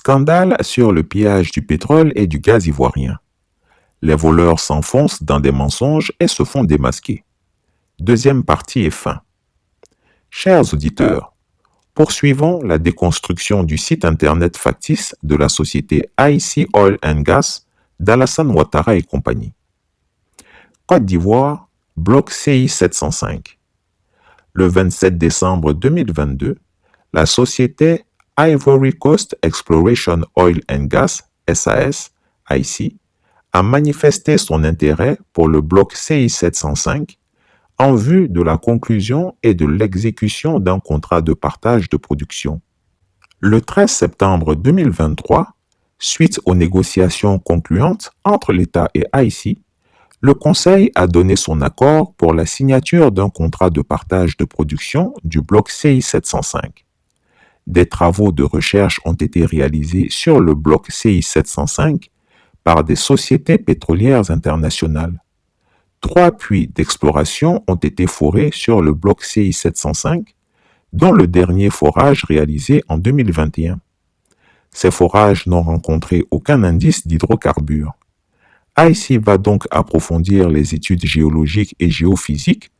Scandale sur le pillage du pétrole et du gaz ivoirien. Les voleurs s'enfoncent dans des mensonges et se font démasquer. Deuxième partie est fin. Chers auditeurs, poursuivons la déconstruction du site internet factice de la société IC Oil and Gas d'Alassane Ouattara et compagnie. Côte d'Ivoire, bloc CI 705. Le 27 décembre 2022, la société Ivory Coast Exploration Oil and Gas, SAS, IC, a manifesté son intérêt pour le bloc CI 705 en vue de la conclusion et de l'exécution d'un contrat de partage de production. Le 13 septembre 2023, suite aux négociations concluantes entre l'État et IC, le Conseil a donné son accord pour la signature d'un contrat de partage de production du bloc CI 705. Des travaux de recherche ont été réalisés sur le bloc CI 705 par des sociétés pétrolières internationales. 3 puits d'exploration ont été forés sur le bloc CI 705, dont le dernier forage réalisé en 2021. Ces forages n'ont rencontré aucun indice d'hydrocarbures. IC va donc approfondir les études géologiques et géophysiques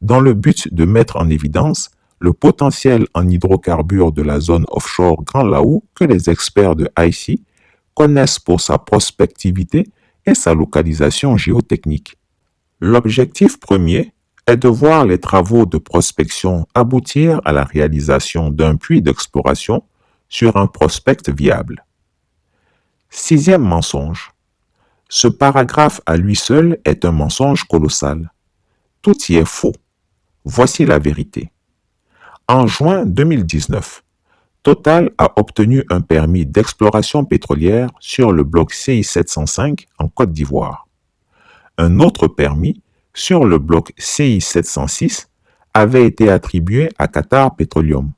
dans le but de mettre en évidence le potentiel en hydrocarbures de la zone offshore Grand Laou que les experts de IC connaissent pour sa prospectivité et sa localisation géotechnique. L'objectif premier est de voir les travaux de prospection aboutir à la réalisation d'un puits d'exploration sur un prospect viable. Sixième mensonge. Ce paragraphe à lui seul est un mensonge colossal. Tout y est faux. Voici la vérité. En juin 2019, Total a obtenu un permis d'exploration pétrolière sur le bloc CI 705 en Côte d'Ivoire. Un autre permis sur le bloc CI 706 avait été attribué à Qatar Petroleum.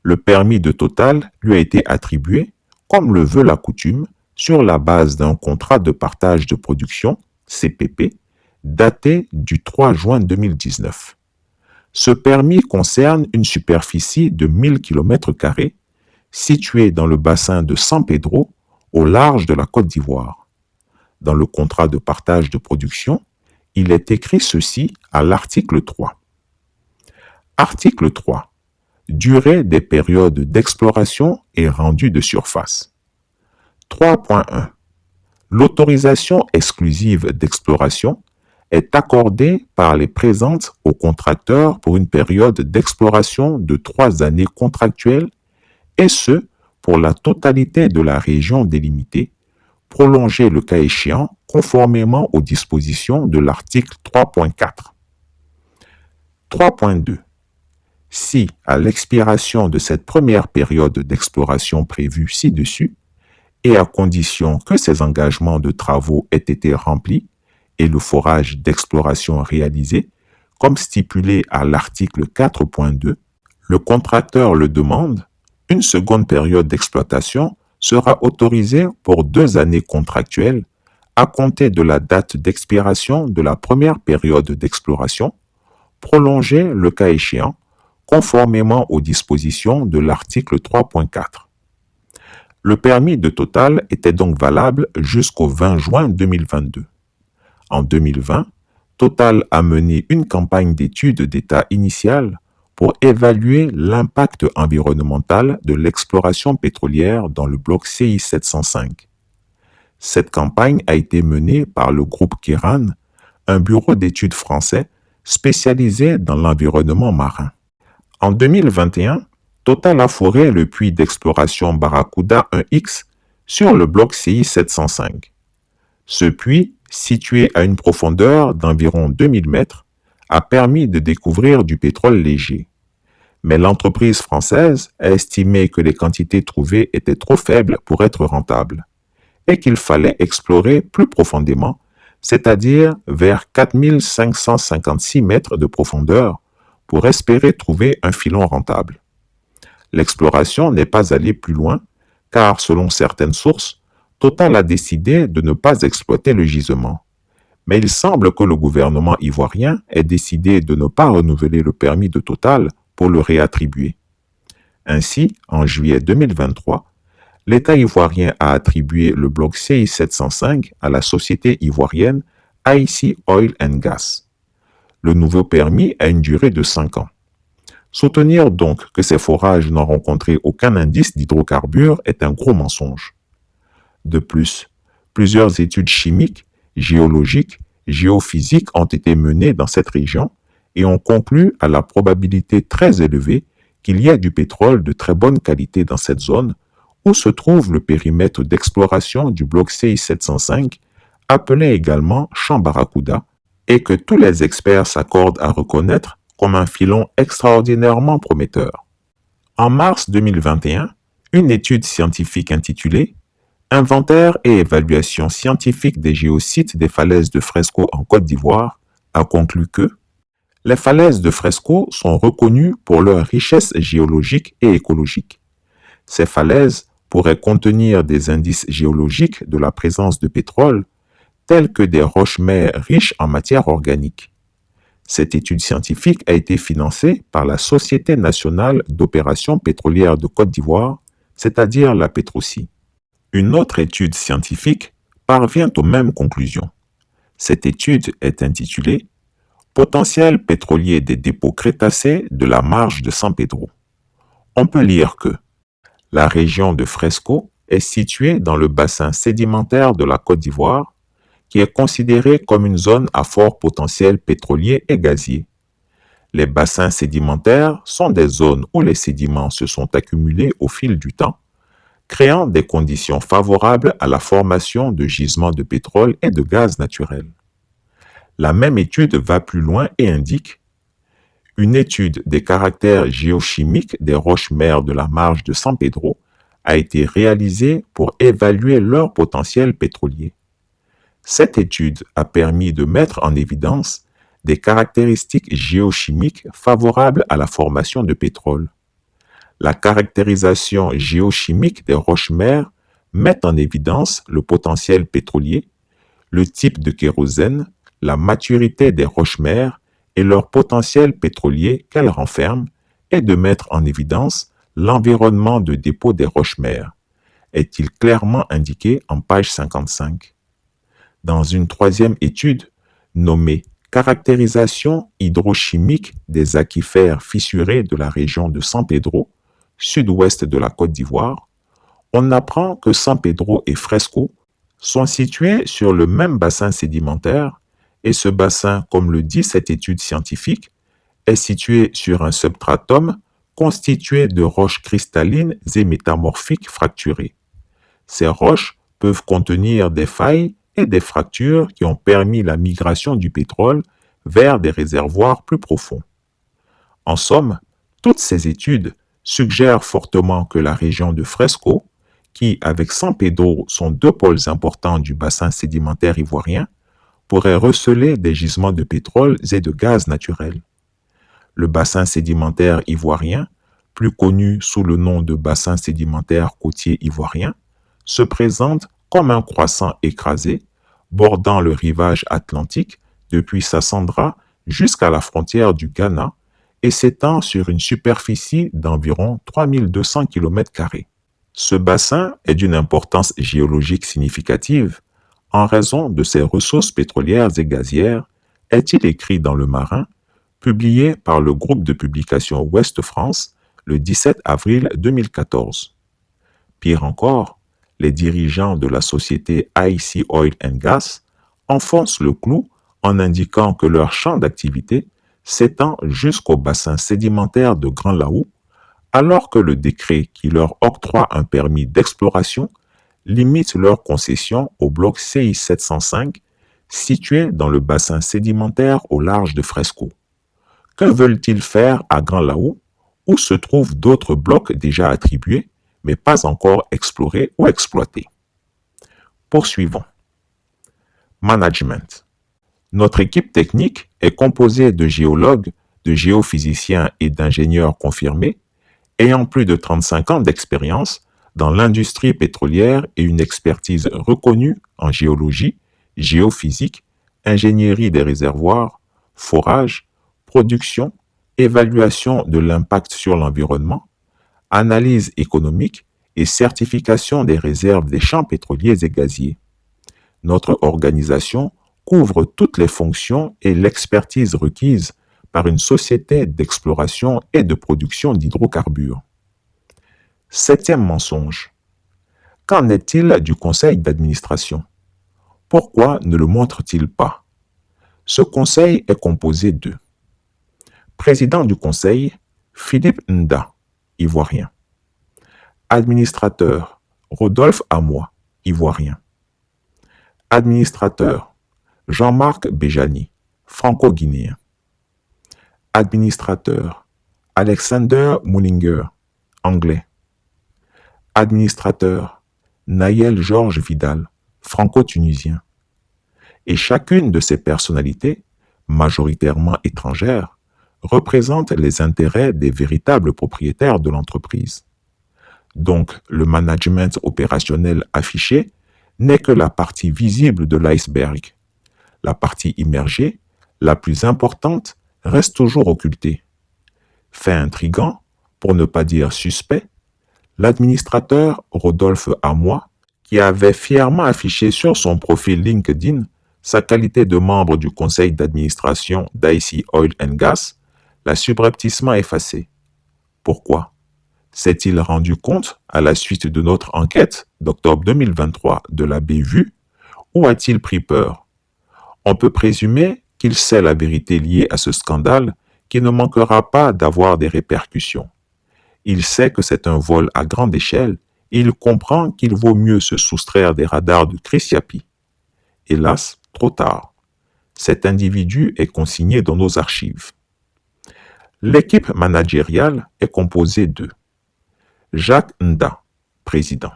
Le permis de Total lui a été attribué, comme le veut la coutume, sur la base d'un contrat de partage de production, CPP, daté du 3 juin 2019. Ce permis concerne une superficie de 1000 km² située dans le bassin de San Pedro, au large de la Côte d'Ivoire. Dans le contrat de partage de production, il est écrit ceci à l'article 3. Article 3. Durée des périodes d'exploration et rendu de surface. 3.1. L'autorisation exclusive d'exploration est accordée par les présentes aux contracteurs pour une période d'exploration de 3 années contractuelles et ce, pour la totalité de la région délimitée, prolongée le cas échéant conformément aux dispositions de l'article 3.4. 3.2. Si, à l'expiration de cette première période d'exploration prévue ci-dessus, et à condition que ces engagements de travaux aient été remplis et le forage d'exploration réalisé, comme stipulé à l'article 4.2, le contracteur le demande, une seconde période d'exploitation sera autorisée pour 2 années contractuelles à compter de la date d'expiration de la première période d'exploration, prolongée le cas échéant, conformément aux dispositions de l'article 3.4. Le permis de Total était donc valable jusqu'au 20 juin 2022. En 2020, Total a mené une campagne d'études d'état initiale pour évaluer l'impact environnemental de l'exploration pétrolière dans le bloc CI 705. Cette campagne a été menée par le groupe Kéran, un bureau d'études français spécialisé dans l'environnement marin. En 2021, Total a foré le puits d'exploration Barracuda 1X sur le bloc CI 705. Ce puits, situé à une profondeur d'environ 2000 mètres, a permis de découvrir du pétrole léger. Mais l'entreprise française a estimé que les quantités trouvées étaient trop faibles pour être rentables et qu'il fallait explorer plus profondément, c'est-à-dire vers 4556 mètres de profondeur, pour espérer trouver un filon rentable. L'exploration n'est pas allée plus loin, car selon certaines sources, Total a décidé de ne pas exploiter le gisement. Mais il semble que le gouvernement ivoirien ait décidé de ne pas renouveler le permis de Total pour le réattribuer. Ainsi, en juillet 2023, l'État ivoirien a attribué le bloc CI 705 à la société ivoirienne IC Oil and Gas. Le nouveau permis a une durée de 5 ans. Soutenir donc que ces forages n'ont rencontré aucun indice d'hydrocarbures est un gros mensonge. De plus, plusieurs études chimiques, géologiques, géophysiques ont été menées dans cette région et ont conclu à la probabilité très élevée qu'il y ait du pétrole de très bonne qualité dans cette zone où se trouve le périmètre d'exploration du bloc CI 705, appelé également Champ Barracuda, et que tous les experts s'accordent à reconnaître comme un filon extraordinairement prometteur. En mars 2021, une étude scientifique intitulée Inventaire et évaluation scientifique des géosites des falaises de Fresco en Côte d'Ivoire a conclu que les falaises de Fresco sont reconnues pour leur richesse géologique et écologique. Ces falaises pourraient contenir des indices géologiques de la présence de pétrole, tels que des roches-mères riches en matière organique. Cette étude scientifique a été financée par la Société nationale d'opération pétrolière de Côte d'Ivoire, c'est-à-dire la Petroci. Une autre étude scientifique parvient aux mêmes conclusions. Cette étude est intitulée Potentiel pétrolier des dépôts crétacés de la marge de San Pedro. On peut lire que la région de Fresco est située dans le bassin sédimentaire de la Côte d'Ivoire, qui est considéré comme une zone à fort potentiel pétrolier et gazier. Les bassins sédimentaires sont des zones où les sédiments se sont accumulés au fil du temps, créant des conditions favorables à la formation de gisements de pétrole et de gaz naturel. La même étude va plus loin et indique une étude des caractères géochimiques des roches-mères de la marge de San Pedro a été réalisée pour évaluer leur potentiel pétrolier. Cette étude a permis de mettre en évidence des caractéristiques géochimiques favorables à la formation de pétrole. La caractérisation géochimique des roches-mères met en évidence le potentiel pétrolier, le type de kérosène, la maturité des roches-mères et leur potentiel pétrolier qu'elles renferment, et de mettre en évidence l'environnement de dépôt des roches-mères, est-il clairement indiqué en page 55. Dans une troisième étude, nommée Caractérisation hydrochimique des aquifères fissurés de la région de San Pedro, sud-ouest de la Côte d'Ivoire, on apprend que San Pedro et Fresco sont situés sur le même bassin sédimentaire et ce bassin, comme le dit cette étude scientifique, est situé sur un substratum constitué de roches cristallines et métamorphiques fracturées. Ces roches peuvent contenir des failles et des fractures qui ont permis la migration du pétrole vers des réservoirs plus profonds. En somme, toutes ces études suggèrent fortement que la région de Fresco, qui, avec San Pedro, sont deux pôles importants du bassin sédimentaire ivoirien, pourrait receler des gisements de pétrole et de gaz naturel. Le bassin sédimentaire ivoirien, plus connu sous le nom de bassin sédimentaire côtier ivoirien, se présente comme un croissant écrasé, bordant le rivage atlantique depuis Sassandra jusqu'à la frontière du Ghana et s'étend sur une superficie d'environ 3200 km². Ce bassin est d'une importance géologique significative en raison de ses ressources pétrolières et gazières, est-il écrit dans Le Marin, publié par le groupe de publication Ouest France le 17 avril 2014. Pire encore, les dirigeants de la société IC Oil and Gas enfoncent le clou en indiquant que leur champ d'activité s'étend jusqu'au bassin sédimentaire de Grand Lahou, alors que le décret qui leur octroie un permis d'exploration limite leur concession au bloc CI 705 situé dans le bassin sédimentaire au large de Fresco. Que veulent-ils faire à Grand Lahou, où se trouvent d'autres blocs déjà attribués, mais pas encore explorés ou exploités? Poursuivons. Management. Notre équipe technique est composée de géologues, de géophysiciens et d'ingénieurs confirmés, ayant plus de 35 ans d'expérience dans l'industrie pétrolière et une expertise reconnue en géologie, géophysique, ingénierie des réservoirs, forage, production, évaluation de l'impact sur l'environnement, analyse économique et certification des réserves des champs pétroliers et gaziers. Notre organisation couvre toutes les fonctions et l'expertise requises par une société d'exploration et de production d'hydrocarbures. Septième mensonge. Qu'en est-il du conseil d'administration? Pourquoi ne le montre-t-il pas? Ce conseil est composé de président du conseil, Philippe Nda, ivoirien. Administrateur, Rodolphe Amoy, ivoirien. Administrateur, Jean-Marc Béjani, franco-guinéen. Administrateur, Alexander Mullinger, anglais. Administrateur, Naël Georges Vidal, franco-tunisien. Et chacune de ces personnalités, majoritairement étrangères, représente les intérêts des véritables propriétaires de l'entreprise. Donc, le management opérationnel affiché n'est que la partie visible de l'iceberg. La partie immergée, la plus importante, reste toujours occultée. Fait intriguant, pour ne pas dire suspect, l'administrateur Rodolphe Amoy, qui avait fièrement affiché sur son profil LinkedIn sa qualité de membre du conseil d'administration d'IC Oil and Gas, l'a subrepticement effacé. Pourquoi? S'est-il rendu compte à la suite de notre enquête d'octobre 2023 de la BVU ou a-t-il pris peur? On peut présumer qu'il sait la vérité liée à ce scandale qui ne manquera pas d'avoir des répercussions. Il sait que c'est un vol à grande échelle et il comprend qu'il vaut mieux se soustraire des radars de Chris Yapi. Hélas, trop tard. Cet individu est consigné dans nos archives. L'équipe managériale est composée de Jacques Nda, président.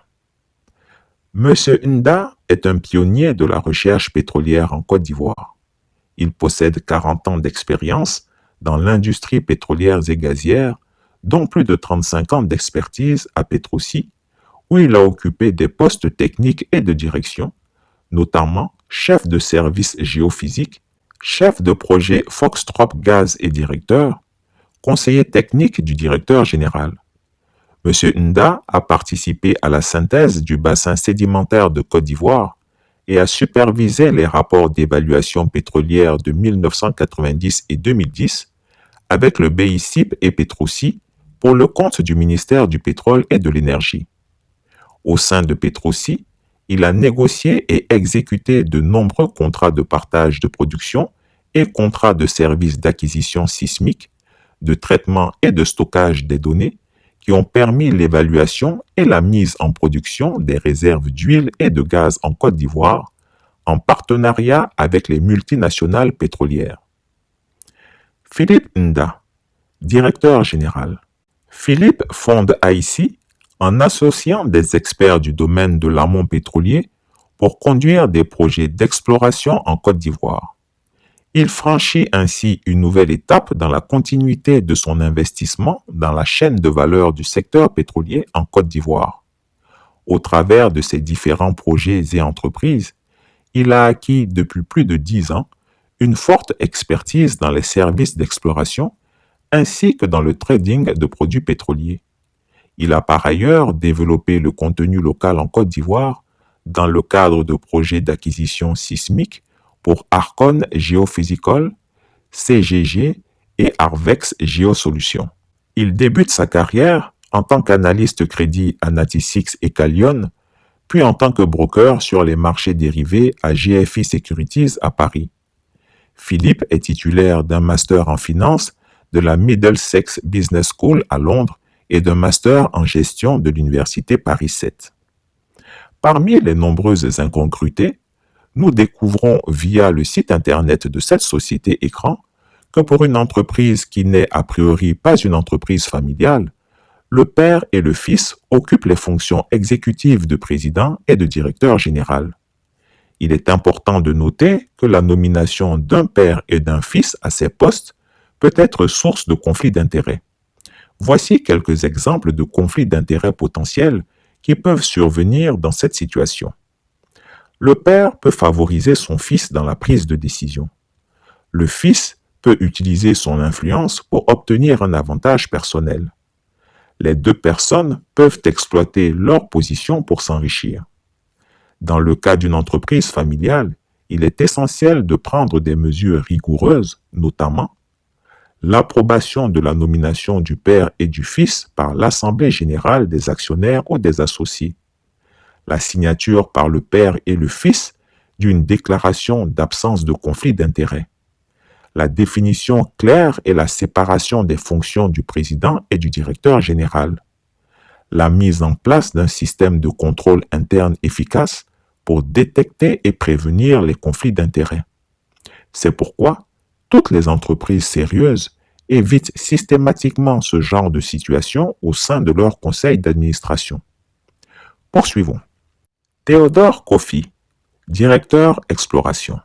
Monsieur Nda est un pionnier de la recherche pétrolière en Côte d'Ivoire. Il possède 40 ans d'expérience dans l'industrie pétrolière et gazière, dont plus de 35 ans d'expertise à Petroci, où il a occupé des postes techniques et de direction, notamment chef de service géophysique, chef de projet Foxtrot Gaz et directeur, conseiller technique du directeur général. M. Nda a participé à la synthèse du bassin sédimentaire de Côte d'Ivoire et a supervisé les rapports d'évaluation pétrolière de 1990 et 2010 avec le BICIP et Petroci pour le compte du ministère du Pétrole et de l'Énergie. Au sein de Petroci, il a négocié et exécuté de nombreux contrats de partage de production et contrats de services d'acquisition sismique, de traitement et de stockage des données qui ont permis l'évaluation et la mise en production des réserves d'huile et de gaz en Côte d'Ivoire en partenariat avec les multinationales pétrolières. Philippe Nda, directeur général. Philippe fonde IC en associant des experts du domaine de l'amont pétrolier pour conduire des projets d'exploration en Côte d'Ivoire. Il franchit ainsi une nouvelle étape dans la continuité de son investissement dans la chaîne de valeur du secteur pétrolier en Côte d'Ivoire. Au travers de ses différents projets et entreprises, il a acquis depuis plus de 10 ans une forte expertise dans les services d'exploration ainsi que dans le trading de produits pétroliers. Il a par ailleurs développé le contenu local en Côte d'Ivoire dans le cadre de projets d'acquisition sismique pour Arcon Geophysical, CGG et Arvex Geosolutions. Il débute sa carrière en tant qu'analyste crédit à Natixis et Calion, puis en tant que broker sur les marchés dérivés à GFI Securities à Paris. Philippe est titulaire d'un master en finance de la Middlesex Business School à Londres et d'un master en gestion de l'Université Paris 7. Parmi les nombreuses incongruités, nous découvrons via le site internet de cette société écran que pour une entreprise qui n'est a priori pas une entreprise familiale, le père et le fils occupent les fonctions exécutives de président et de directeur général. Il est important de noter que la nomination d'un père et d'un fils à ces postes peut être source de conflits d'intérêts. Voici quelques exemples de conflits d'intérêts potentiels qui peuvent survenir dans cette situation. Le père peut favoriser son fils dans la prise de décision. Le fils peut utiliser son influence pour obtenir un avantage personnel. Les deux personnes peuvent exploiter leur position pour s'enrichir. Dans le cas d'une entreprise familiale, il est essentiel de prendre des mesures rigoureuses, notamment l'approbation de la nomination du père et du fils par l'Assemblée générale des actionnaires ou des associés, la signature par le père et le fils d'une déclaration d'absence de conflit d'intérêts, la définition claire et la séparation des fonctions du président et du directeur général, la mise en place d'un système de contrôle interne efficace pour détecter et prévenir les conflits d'intérêts. C'est pourquoi toutes les entreprises sérieuses évitent systématiquement ce genre de situation au sein de leur conseil d'administration. Poursuivons. Théodore Kofi, directeur exploration.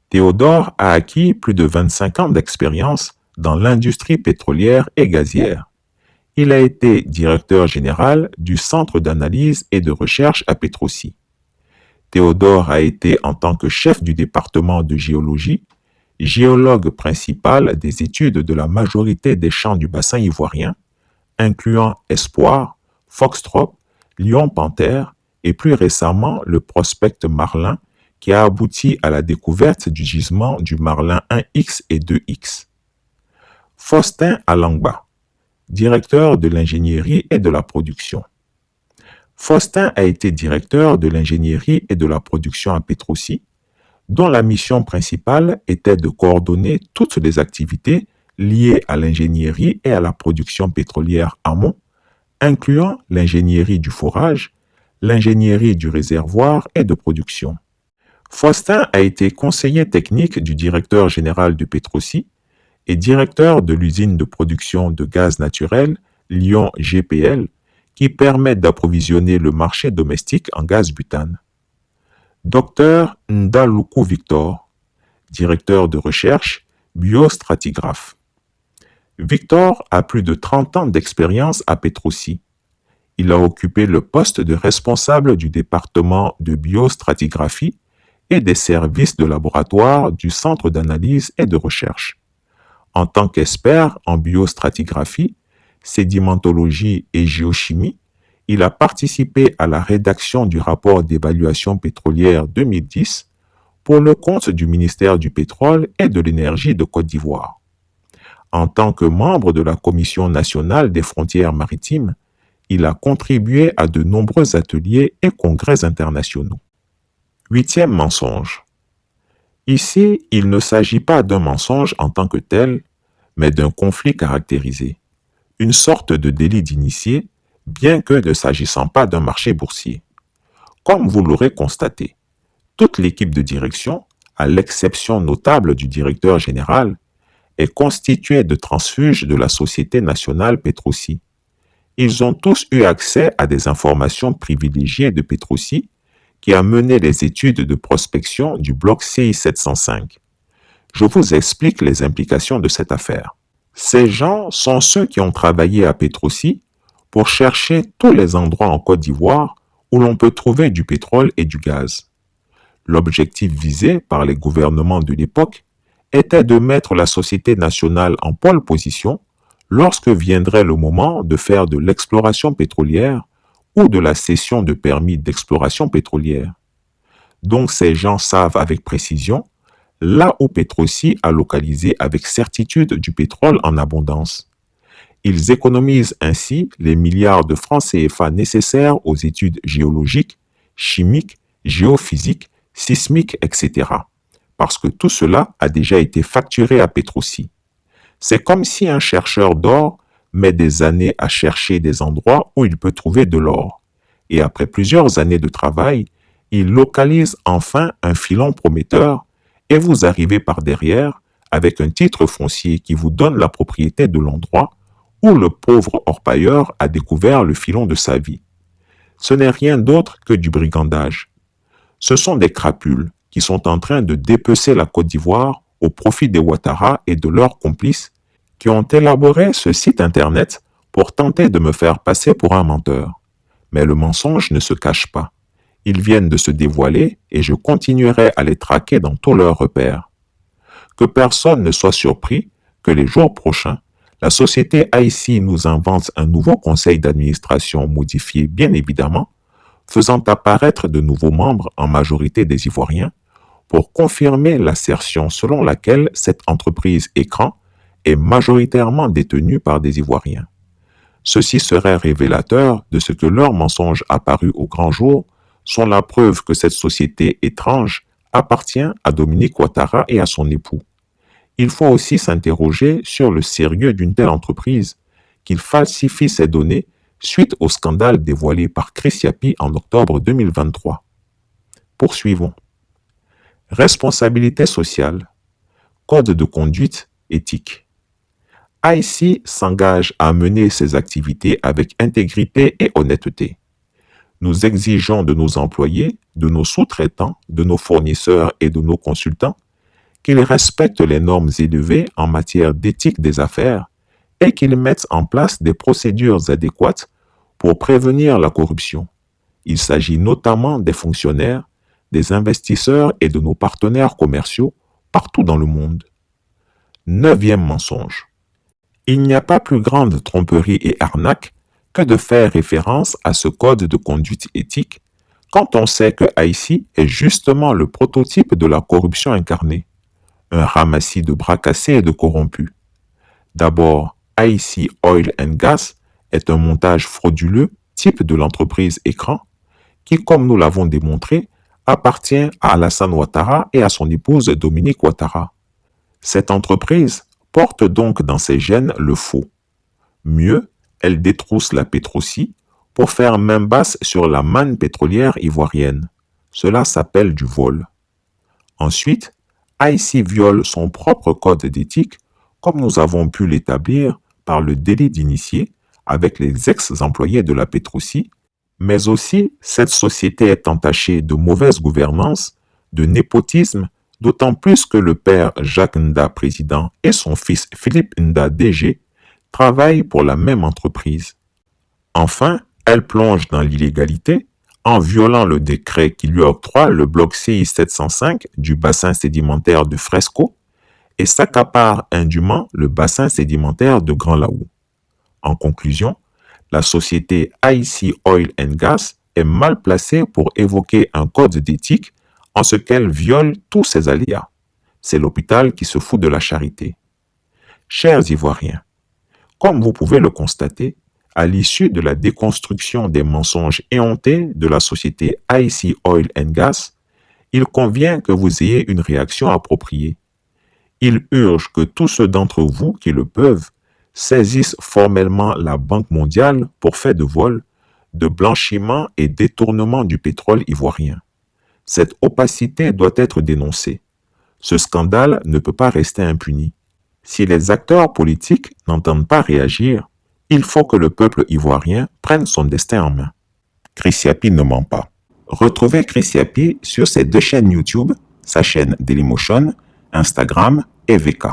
Théodore a acquis plus de 25 ans d'expérience dans l'industrie pétrolière et gazière. Il a été directeur général du Centre d'analyse et de recherche à Petrosi. Théodore a été, en tant que chef du département de géologie, géologue principal des études de la majorité des champs du bassin ivoirien, incluant Espoir, Foxtrot, Lion-Panthère et plus récemment le prospect Marlin qui a abouti à la découverte du gisement du Marlin 1X et 2X. Faustin Alangba, directeur de l'ingénierie et de la production. Faustin a été directeur de l'ingénierie et de la production à Petrosi, dont la mission principale était de coordonner toutes les activités liées à l'ingénierie et à la production pétrolière amont, incluant l'ingénierie du forage, l'ingénierie du réservoir et de production. Faustin a été conseiller technique du directeur général de Petrosi et directeur de l'usine de production de gaz naturel Lyon GPL, qui permet d'approvisionner le marché domestique en gaz butane. Dr Ndaluku Victor, directeur de recherche, biostratigraphe. Victor a plus de 30 ans d'expérience à Petrosi. Il a occupé le poste de responsable du département de biostratigraphie et des services de laboratoire du Centre d'analyse et de recherche. En tant qu'expert en biostratigraphie, sédimentologie et géochimie, il a participé à la rédaction du rapport d'évaluation pétrolière 2010 pour le compte du ministère du Pétrole et de l'Énergie de Côte d'Ivoire. En tant que membre de la Commission nationale des frontières maritimes, il a contribué à de nombreux ateliers et congrès internationaux. Huitième mensonge. Ici, il ne s'agit pas d'un mensonge en tant que tel, mais d'un conflit caractérisé, une sorte de délit d'initié, bien que ne s'agissant pas d'un marché boursier. Comme vous l'aurez constaté, toute l'équipe de direction, à l'exception notable du directeur général, est constituée de transfuges de la Société nationale Petrosi. Ils ont tous eu accès à des informations privilégiées de Petrosi qui a mené les études de prospection du bloc CI 705. Je vous explique les implications de cette affaire. Ces gens sont ceux qui ont travaillé à Petrosi pour chercher tous les endroits en Côte d'Ivoire où l'on peut trouver du pétrole et du gaz. L'objectif visé par les gouvernements de l'époque était de mettre la Société nationale en pole position lorsque viendrait le moment de faire de l'exploration pétrolière ou de la cession de permis d'exploration pétrolière. Donc ces gens savent avec précision là où Petrosi a localisé avec certitude du pétrole en abondance. Ils économisent ainsi les milliards de francs CFA nécessaires aux études géologiques, chimiques, géophysiques, sismiques, etc. Parce que tout cela a déjà été facturé à Petrosi. C'est comme si un chercheur d'or met des années à chercher des endroits où il peut trouver de l'or. Et après plusieurs années de travail, il localise enfin un filon prometteur et vous arrivez par derrière avec un titre foncier qui vous donne la propriété de l'endroit où le pauvre orpailleur a découvert le filon de sa vie. Ce n'est rien d'autre que du brigandage. Ce sont des crapules qui sont en train de dépecer la Côte d'Ivoire au profit des Ouattara et de leurs complices qui ont élaboré ce site internet pour tenter de me faire passer pour un menteur. Mais le mensonge ne se cache pas. Ils viennent de se dévoiler et je continuerai à les traquer dans tous leurs repères. Que personne ne soit surpris que les jours prochains, La société IC nous invente un nouveau conseil d'administration modifié, bien évidemment, faisant apparaître de nouveaux membres en majorité des Ivoiriens, pour confirmer l'assertion selon laquelle cette entreprise écran est majoritairement détenue par des Ivoiriens. Ceci serait révélateur de ce que leurs mensonges apparus au grand jour sont la preuve que cette société étrange appartient à Dominique Ouattara et à son époux. Il faut aussi s'interroger sur le sérieux d'une telle entreprise qu'il falsifie ses données suite au scandale dévoilé par Chris Yapi en octobre 2023. Poursuivons. Responsabilité sociale. Code de conduite éthique. IC s'engage à mener ses activités avec intégrité et honnêteté. Nous exigeons de nos employés, de nos sous-traitants, de nos fournisseurs et de nos consultants qu'ils respectent les normes élevées en matière d'éthique des affaires et qu'ils mettent en place des procédures adéquates pour prévenir la corruption. Il s'agit notamment des fonctionnaires, des investisseurs et de nos partenaires commerciaux partout dans le monde. 9e mensonge. Il n'y a pas plus grande tromperie et arnaque que de faire référence à ce code de conduite éthique quand on sait que IC est justement le prototype de la corruption incarnée, un ramassis de bras cassés et de corrompus. D'abord, IC Oil and Gas est un montage frauduleux type de l'entreprise écran qui, comme nous l'avons démontré, appartient à Alassane Ouattara et à son épouse Dominique Ouattara. Cette entreprise porte donc dans ses gènes le faux. Mieux, elle détrousse la Petroci pour faire main basse sur la manne pétrolière ivoirienne. Cela s'appelle du vol. Ensuite, IC viole son propre code d'éthique, comme nous avons pu l'établir par le délit d'initié avec les ex-employés de la Petroci, mais aussi cette société est entachée de mauvaise gouvernance, de népotisme, d'autant plus que le père Jacques Nda, président, et son fils Philippe Nda, DG, travaillent pour la même entreprise. Enfin, elle plonge dans l'illégalité en violant le décret qui lui octroie le bloc CI 705 du bassin sédimentaire de Fresco et s'accapare indûment le bassin sédimentaire de Grand Laou. En conclusion, la société IC Oil and Gas est mal placée pour évoquer un code d'éthique en ce qu'elle viole tous ses aléas. C'est l'hôpital qui se fout de la charité. Chers Ivoiriens, comme vous pouvez le constater, à l'issue de la déconstruction des mensonges éhontés de la société IC Oil and Gas, il convient que vous ayez une réaction appropriée. Il urge que tous ceux d'entre vous qui le peuvent saisissent formellement la Banque mondiale pour fait de vol, de blanchiment et détournement du pétrole ivoirien. Cette opacité doit être dénoncée. Ce scandale ne peut pas rester impuni. Si les acteurs politiques n'entendent pas réagir, il faut que le peuple ivoirien prenne son destin en main. Chris Yapi ne ment pas. Retrouvez Chris Yapi sur ses 2 chaînes YouTube, sa chaîne Dailymotion, Instagram et VK.